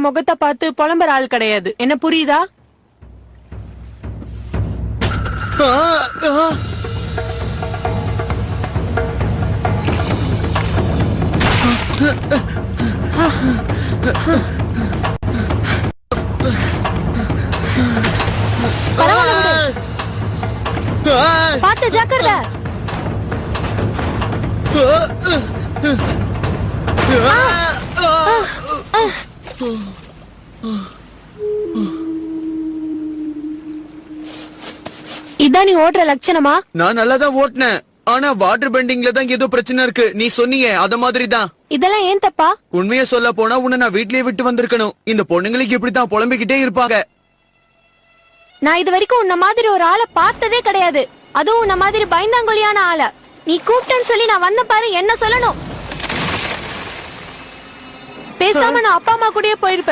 முகத்தை பார்த்து புலம்புற ஆள் கிடையாது. என்ன புரியுதா? பார்த்து ஜாக்கிரதை. இதான் நீ ஓட்டுற லட்சணமா? நான் நல்லாதான் ஓட்டுனேன். ஆனா வாட்டர் பெண்டிங்ல தான் ஏதோ பிரச்சனை இருக்கு. நீ சொன்னீங்க அத மாதிரி தான். இதெல்லாம் ஏன் தப்பா? உண்மையை சொல்ல போனா உன்னை நான் வீட்லயே விட்டு வந்திருக்கணும். இந்த பொண்ணுங்களுக்கு இப்படித்தான் புலம்பிக்கிட்டே இருப்பாங்க. நான் இது வரைக்கும் உன்ன மாதிரி ஒரு ஆளை பார்த்ததே கிடையாது. அதுவும் உன்ன மாதிரி பயந்தாங்கொலியான ஆள. நீ கூப்பிட்டேன்னு சொல்லி நான் வந்த பாரு, என்ன சொல்லணும்? பேசாம நான் அப்பா அம்மா கூடயே போயிருப்பேன்.